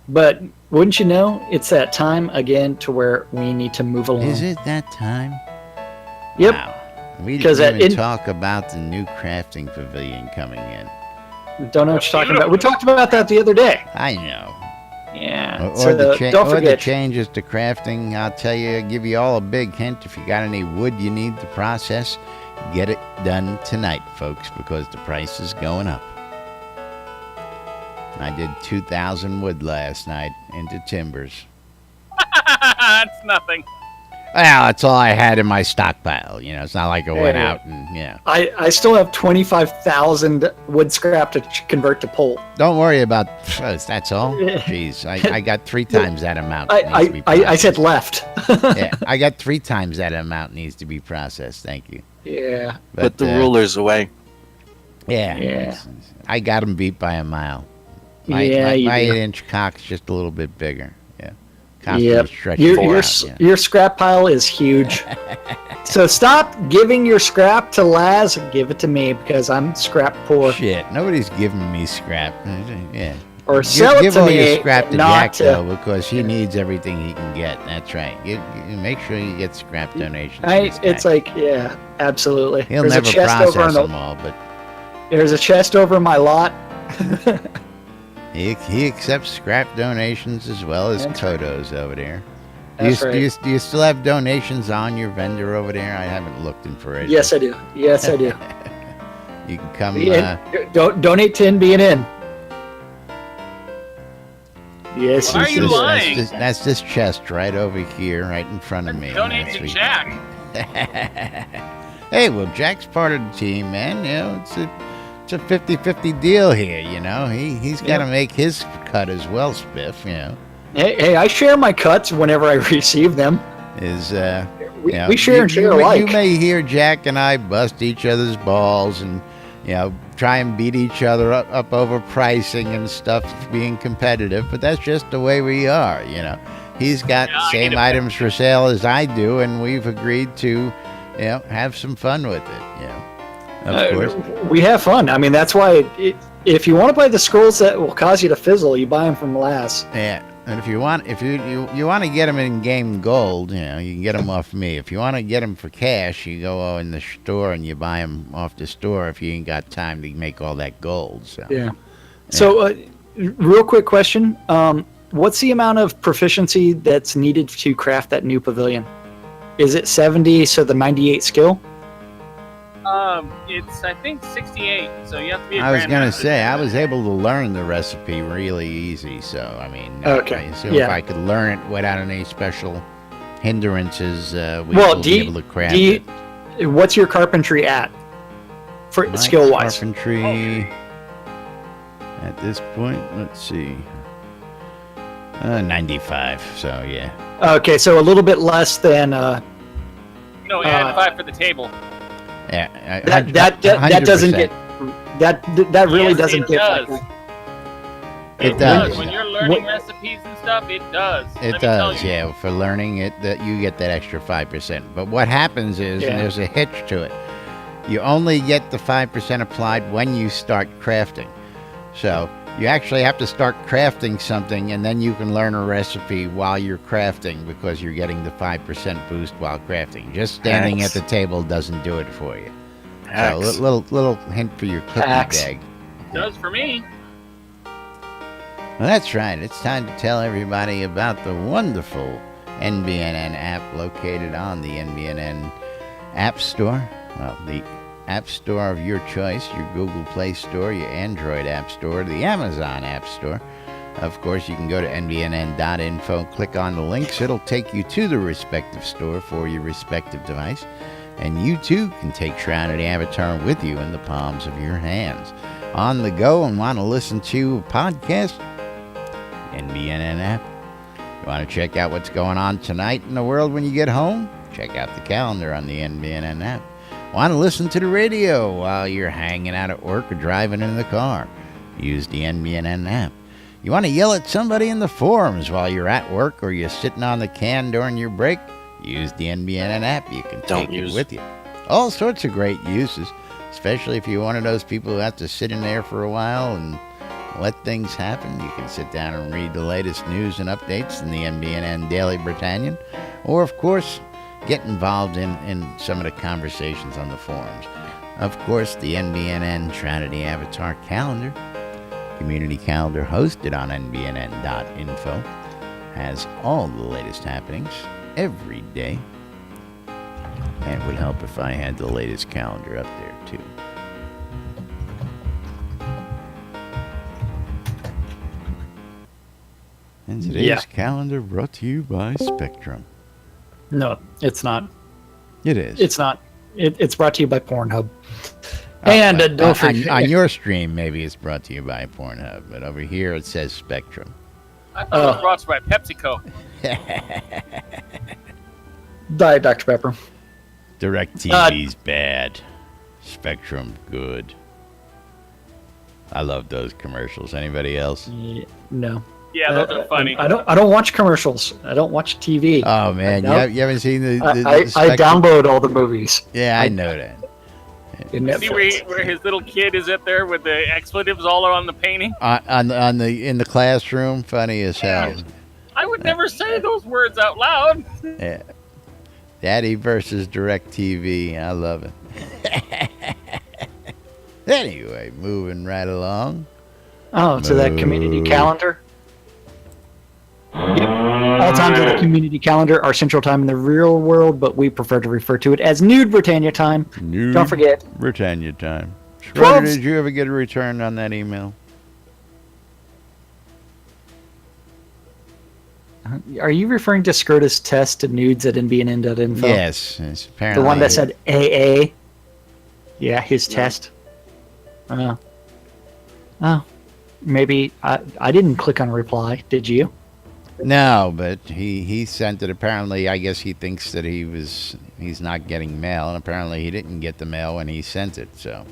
But wouldn't you know, it's that time again to where we need to move along. Is it that time? Yep. Wow. We 'Cause didn't even in- talk about the new crafting pavilion coming in. Don't know what you're talking about. We talked about that the other day. I know. Yeah. Or, So don't or the forget. changes to crafting. I'll tell you, give you all a big hint. If you got any wood you need to process, get it done tonight, folks, because the price is going up. I did 2,000 wood last night into timbers. That's nothing. Well, that's all I had in my stockpile. You know, it's not like I went out and, I still have 25,000 wood scrap to convert to pole. Don't worry about that's all. Jeez, I got 3 times that amount. I said left. Yeah, I got 3 times that amount needs to be processed. Thank you. Yeah. Put the rulers away. Yeah. I got him beat by a mile. My 8-inch cock's just a little bit bigger. Yeah. Yep. Your scrap pile is huge. So stop giving your scrap to Laz and give it to me because I'm scrap poor. Shit, nobody's giving me scrap. Yeah. Or sell it give to all me. Your scrap to Jack though, because he needs everything he can get. That's right. You make sure you get scrap donations. It's like, yeah, absolutely. He'll never process them all, but there's a chest over my lot. He accepts scrap donations as well as Kodos over there. Do you still have donations on your vendor over there? I haven't looked in forever. Yes, I do. You can come. Donate to NBNN. Yes. Why are you lying? That's this chest right over here, right in front of me. Donate to Jack. Hey, well, Jack's part of the team, man. You know, it's a 50-50 deal here. You know, he's got to make his cut as well, Spiff. You know. Hey, I share my cuts whenever I receive them. We share and share alike. You may hear Jack and I bust each other's balls and, try and beat each other up over pricing and stuff, being competitive, but that's just the way we are, He's got the same items for sale as I do, and we've agreed to, have some fun with it, Of course. We have fun. I mean, that's why if you want to buy the scrolls that will cause you to fizzle, you buy them from Laz. Yeah. And if you want to get them in game gold, you can get them off me. If you want to get them for cash, you go in the store and you buy them off the store if you ain't got time to make all that gold. So. Yeah. So, real quick question: what's the amount of proficiency that's needed to craft that new pavilion? Is it 70? So the 98 skill? It's I think 68. So you have to be. I was gonna say I was able to learn the recipe really easy. So I mean, okay. So if I could learn it without any special hindrances, we'll be able to craft it. What's your carpentry at? For skill wise. Carpentry. At this point, let's see. 95. So yeah. Okay, so a little bit less than. No, add 5 for the table. Yeah, that doesn't get that really doesn't get. It does. When you're learning recipes and stuff, it does. It does, yeah. For learning it, that you get that extra 5%. But what happens is, and there's a hitch to it, you only get the 5% applied when you start crafting. So you actually have to start crafting something, and then you can learn a recipe while you're crafting because you're getting the 5% boost while crafting. Just standing at the table doesn't do it for you. So little hint for your cookie bag. Does for me. Well, that's right. It's time to tell everybody about the wonderful NBNN app located on the NBNN App Store. Well, the App Store of your choice, your Google Play Store, your Android App Store, the Amazon App Store. Of course, you can go to nbnn.info, click on the links. It'll take you to the respective store for your respective device. And you, too, can take Shroud and Avatar with you in the palms of your hands. On the go and want to listen to a podcast? NBNN app. You want to check out what's going on tonight in the world when you get home? Check out the calendar on the NBNN app. Want to listen to the radio while you're hanging out at work or driving in the car? Use the NBNN app. You want to yell at somebody in the forums while you're at work or you're sitting on the can during your break? Use the NBNN app. You can take it with you. All sorts of great uses, especially if you're one of those people who have to sit in there for a while and let things happen. You can sit down and read the latest news and updates in the NBNN Daily Britannian, or, of course, get involved in some of the conversations on the forums. Of course, the NBNN Trinity Avatar Calendar, community calendar hosted on nbnn.info, has all the latest happenings every day. And it would help if I had the latest calendar up there, too. And today's calendar brought to you by Spectrum. No, it's not. It is. It's not. It's brought to you by Pornhub. And don't forget. On your stream, maybe it's brought to you by Pornhub, but over here it says Spectrum. I thought it was brought to you by PepsiCo. Diet Dr. Pepper. DirecTV's bad. Spectrum good. I love those commercials. Anybody else? Yeah, no. Yeah, those are funny. I don't watch commercials. I don't watch TV. Oh man, you haven't seen the I Spectrum? download all the movies. Yeah, I know that. See where his little kid is up there with the expletives all on the painting? In the classroom, funny as hell. I would never say those words out loud. Yeah. Daddy versus DirecTV. I love it. Anyway, moving right along. Oh, to that community calendar. Yep. All times of the community calendar are Central Time in the real world, but we prefer to refer to it as Nude Britannia Time. Nude Don't forget. Britannia Time. Shroud, did you ever get a return on that email? Are you referring to Skirta's test to nudes at NBNN.info? Yes. It's apparently The one that said AA? Yeah, his test. Oh. Maybe I didn't click on reply. Did you? No, but he sent it. Apparently, I guess he thinks that he's not getting mail, and apparently he didn't get the mail when he sent it. So,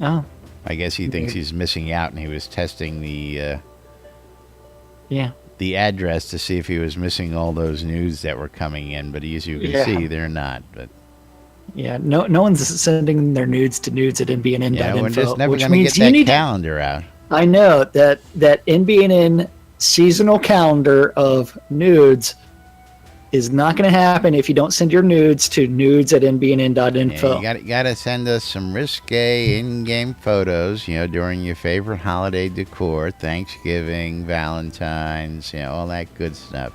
I guess he thinks he's missing out, and he was testing the address to see if he was missing all those news that were coming in. But as you can see, they're not. But yeah, no one's sending their nudes to nudes at NBNN.info. Yeah, we're just never going to get that calendar out. I know that NBNN seasonal calendar of nudes is not going to happen if you don't send your nudes to nudes at NBNN.info. Yeah, you got to send us some risque in-game photos, during your favorite holiday decor, Thanksgiving, Valentine's, all that good stuff.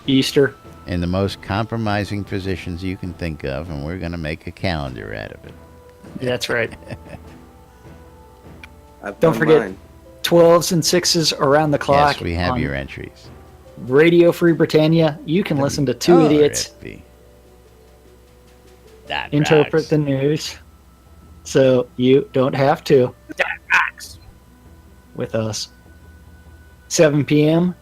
Easter. In the most compromising positions you can think of, and we're going to make a calendar out of it. That's right. Don't forget, 12s and 6s around the clock. Yes, we have your entries. Radio Free Britannia. You can listen to two idiots that interpret rocks. the news, so you don't have to. That rocks. With us. 7 p.m.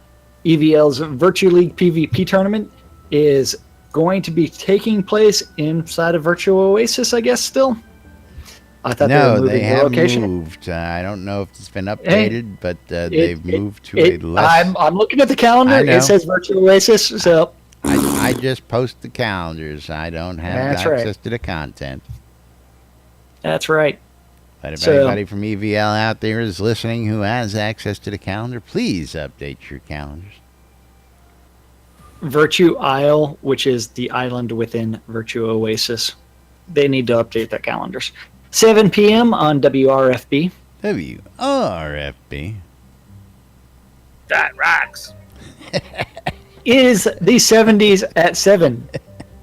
EVL's Virtue League PvP tournament is going to be taking place inside of Virtual Oasis, I guess, still. I thought they were moving they have location. moved. I don't know if it's been updated, but they've moved to a less... I'm looking at the calendar. It says Virtual Oasis, so... I just post the calendars. I don't have access to the content. That's right. But if anybody from EVL out there is listening who has access to the calendar, please update your calendars. Virtue Isle, which is the island within Virtue Oasis. They need to update their calendars. 7 p.m. on WRFB. WRFB. That rocks. Is the 70s at 7.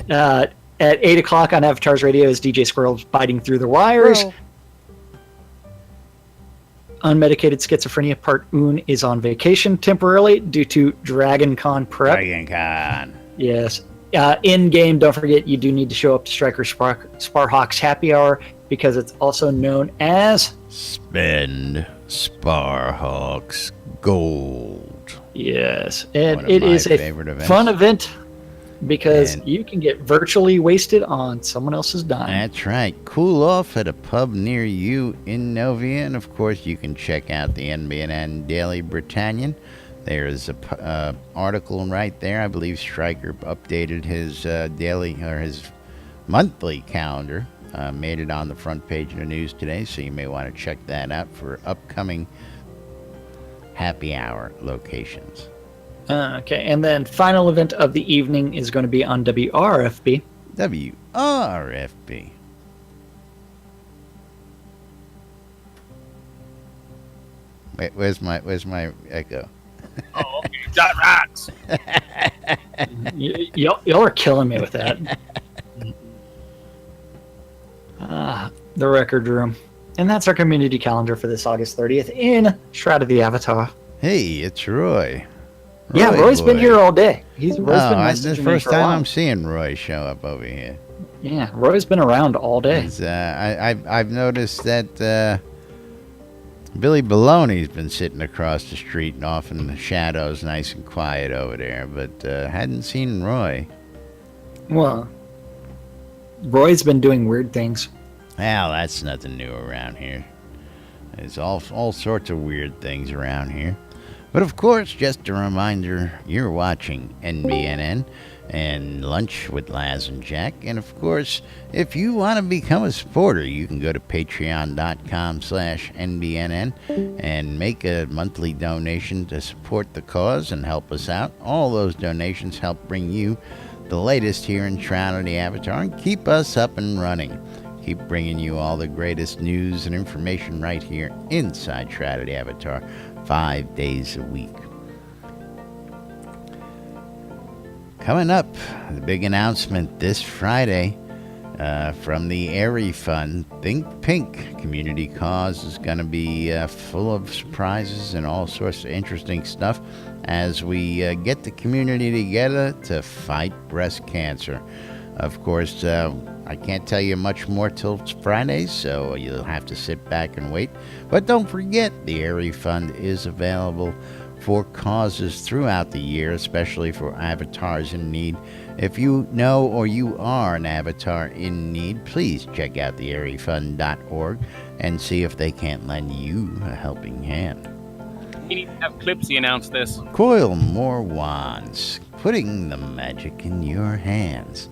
At 8 o'clock on Avatar's Radio is DJ Squirrel's Biting Through the Wires. Unmedicated Schizophrenia Part 1 is on vacation temporarily due to Dragon Con prep. Dragon Con. Yes. In-game, don't forget, you do need to show up to Striker Sparhawk's Happy Hour because it's also known as... Spend Sparhawk's Gold. Yes. And it is a fun event because you can get virtually wasted on someone else's dime. That's right. Cool off at a pub near you in Novia. And, of course, you can check out the NBNN Daily Britannian. There's a article right there. I believe Stryker updated his daily or his monthly calendar. Made it on the front page of the news today, so you may want to check that out for upcoming happy hour locations. Okay, and then final event of the evening is going to be on WRFB. WRFB. Wait, where's my echo? Oh, okay. That rocks. Y'all are killing me with that. The record room. And that's our community calendar for this August 30th in Shroud of the Avatar. Hey, it's Roy. Yeah, Roy's been boy. here all day. Roy's been This is messaging the me first for a time while. I'm seeing Roy show up over here. Yeah, Roy's been around all day. I've noticed that Billy Baloney's been sitting across the street and off in the shadows, nice and quiet over there, but hadn't seen Roy. Well, Roy's been doing weird things. Well, that's nothing new around here. There's all sorts of weird things around here. But of course, just a reminder, you're watching NBNN and Lunch with Laz and Jack. And of course, if you want to become a supporter, you can go to patreon.com/NBNN and make a monthly donation to support the cause and help us out. All those donations help bring you the latest here in Shroud of the Avatar and keep us up and running. Keep bringing you all the greatest news and information right here inside Shroud of the Avatar, 5 days a week. Coming up, the big announcement this Friday from the Airy Fund. Think Pink community cause is going to be full of surprises and all sorts of interesting stuff as we get the community together to fight breast cancer. Of course, I can't tell you much more till Friday, so you'll have to sit back and wait. But don't forget, the Airy Fund is available for causes throughout the year, especially for avatars in need. If you know or you are an avatar in need, please check out the airyfund.org and see if they can't lend you a helping hand. You need to have Clipsy announce this. Coil more wands, putting the magic in your hands.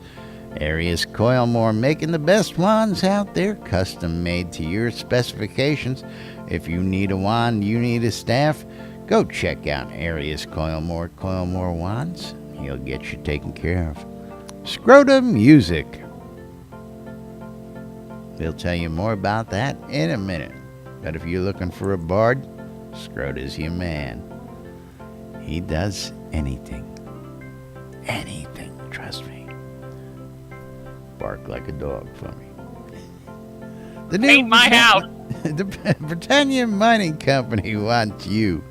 Arius Coil More, making the best wands out there, custom made to your specifications. If you need a wand, you need a staff, go check out Arius Coil More wands. He'll get you taken care of. Scrotum Music. We'll tell you more about that in a minute. But if you're looking for a bard, Scrot is your man. He does anything. Anything, trust me. Bark like a dog for me. The new Ain't my house. The Britannia Mining Company wants you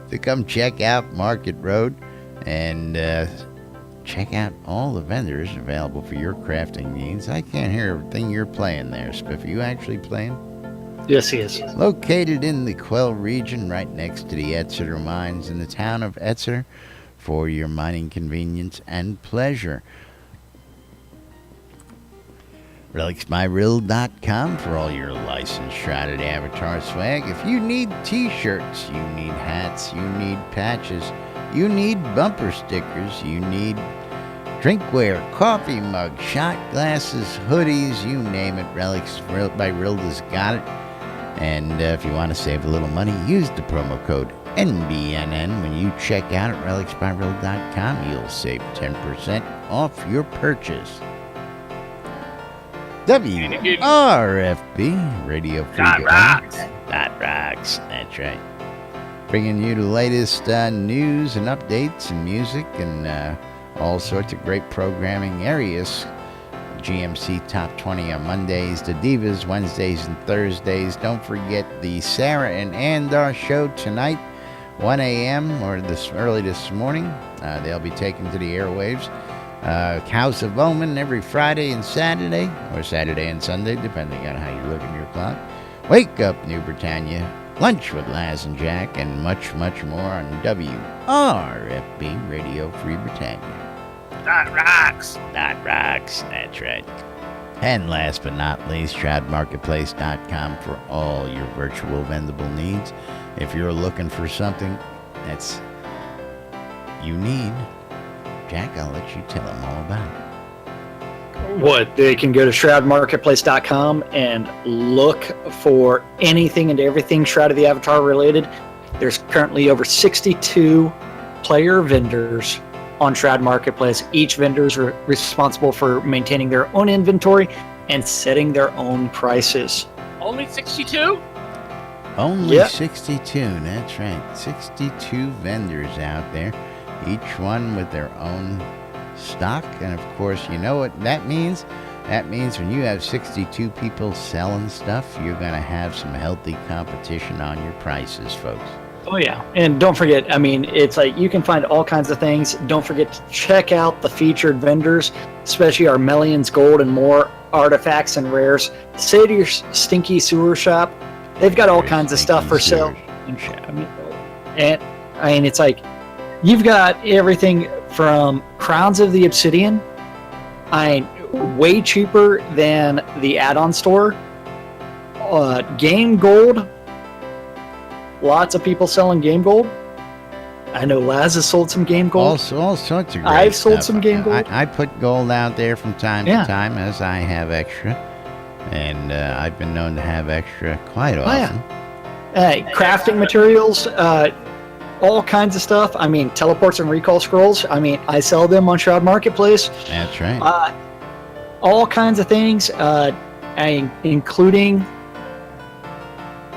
to come check out Market Road and check out all the vendors available for your crafting needs. I can't hear everything you're playing there, Spiff. Are you actually playing? Yes, he is. Located in the Quell region, right next to the Exeter mines in the town of Exeter, for your mining convenience and pleasure. RelicsByRill.com for all your licensed Shrouded Avatar swag. If you need t-shirts, you need hats, you need patches, you need bumper stickers, you need drinkware, coffee mugs, shot glasses, hoodies, you name it, Relics by Rilda's got it. And if you want to save a little money, use the promo code NBNN when you check out at RelicsByRill.com. You'll save 10% off your purchase. WRFB, Radio Free That rocks. That rocks. That's right. Bringing you the latest news and updates and music and all sorts of great programming areas. GMC Top 20 on Mondays, the Divas Wednesdays and Thursdays. Don't forget the Sarah and Andar show tonight, 1 a.m. or early this morning. They'll be taken to the airwaves. House of Omen every Friday and Saturday, or Saturday and Sunday, depending on how you look at your clock. Wake Up New Britannia, Lunch with Laz and Jack, and much, much more on WRFB, Radio Free Britannia. That rocks. That rocks, that's right. And last but not least, ShroudMarketplace.com for all your virtual vendable needs. If you're looking for something that's you need, Jack, I'll let you tell them all about it. What? They can go to ShroudMarketplace.com and look for anything and everything Shroud of the Avatar related. There's currently over 62 player vendors on Shroud Marketplace. Each vendor is responsible for maintaining their own inventory and setting their own prices. Only 62? Only Yep. 62, that's right. 62 vendors out there, each one with their own stock. And of course, you know what that means? That means when you have 62 people selling stuff, you're going to have some healthy competition on your prices, folks. Oh yeah, and don't forget, I mean, it's like you can find all kinds of things. Don't forget to check out the featured vendors, especially our Melian's Gold and more artifacts and rares. Say to your stinky sewer shop, they've got all kinds of stuff for sale. And I mean, it's like you've got everything from Crowns of the Obsidian, way cheaper than the add-on store. Game Gold. Lots of people selling Game Gold. I know Laz has sold some Game Gold. All sorts of great I've sold stuff. some Game Gold. I put gold out there from time to time as I have extra. And I've been known to have extra quite often. Crafting materials, all kinds of stuff. I mean, teleports and recall scrolls. I mean, I sell them on Shroud Marketplace. That's right. All kinds of things, including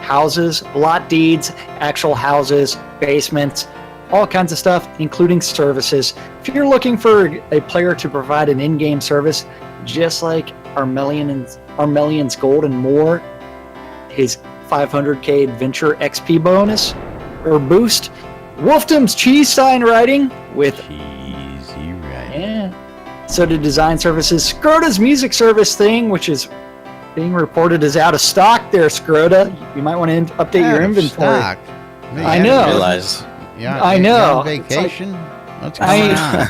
houses, lot deeds, actual houses, basements, all kinds of stuff, including services. If you're looking for a player to provide an in-game service, just like Armelian's Gold and more, his 500k adventure XP bonus or boost, Wolfdom's cheese sign writing with cheesy writing. Yeah. So to design services, Scrota's music service thing, which is being reported as out of stock there, Scrota. You might want to update your inventory. Stock. I know. Realize. Yeah, I know. On vacation. What's going on?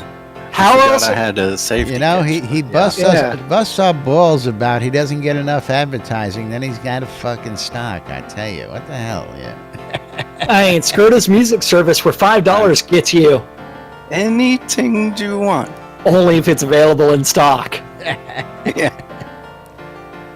How else? I had a safety. You know, he busts our balls about he doesn't get enough advertising. Then he's got a fucking stock. I tell you, what the hell? Yeah. I mean, Scrota's music service for $5 gets you anything you want. Only if it's available in stock. Yeah.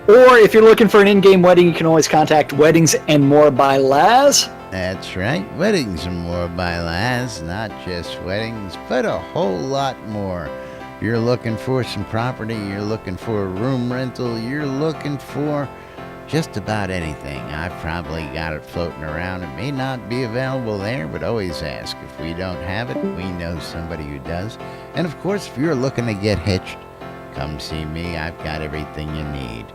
Or if you're looking for an in-game wedding, you can always contact Weddings and More by Laz. That's right. Weddings and More by Laz. Not just weddings, but a whole lot more. If you're looking for some property, you're looking for a room rental, you're looking for just about anything. I've probably got it floating around. It may not be available there, but always ask. If we don't have it, we know somebody who does. And of course, if you're looking to get hitched, come see me. I've got everything you need.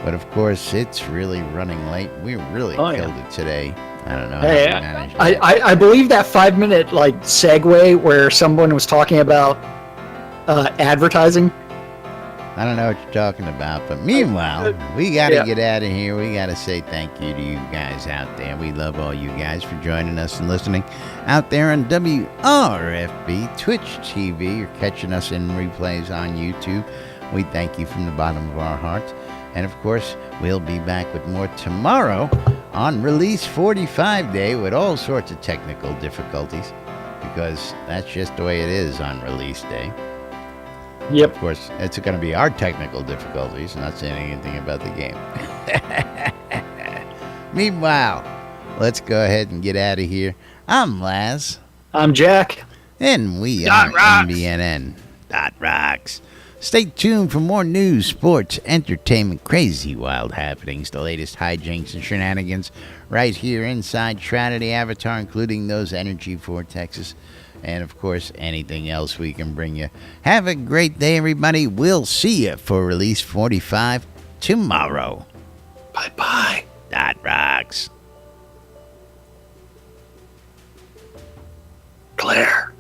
But of course, it's really running late. We really killed it today. I don't know how we managed it. I believe that 5-minute segue where someone was talking about advertising. I don't know what you're talking about, but meanwhile, we got to get out of here. We got to say thank you to you guys out there. We love all you guys for joining us and listening out there on WRFB, Twitch TV. You're catching us in replays on YouTube. We thank you from the bottom of our hearts. And of course, we'll be back with more tomorrow on Release 45 Day with all sorts of technical difficulties, because that's just the way it is on Release Day. Yep. Of course, it's going to be our technical difficulties, not saying anything about the game. Meanwhile, let's go ahead and get out of here. I'm Laz. I'm Jack. And we are NBNN. Rocks. Stay tuned for more news, sports, entertainment, crazy wild happenings, the latest hijinks and shenanigans right here inside Shroud Avatar, including those energy vortexes. And, of course, anything else we can bring you. Have a great day, everybody. We'll see you for Release 45 tomorrow. Bye-bye. Rocks. Claire.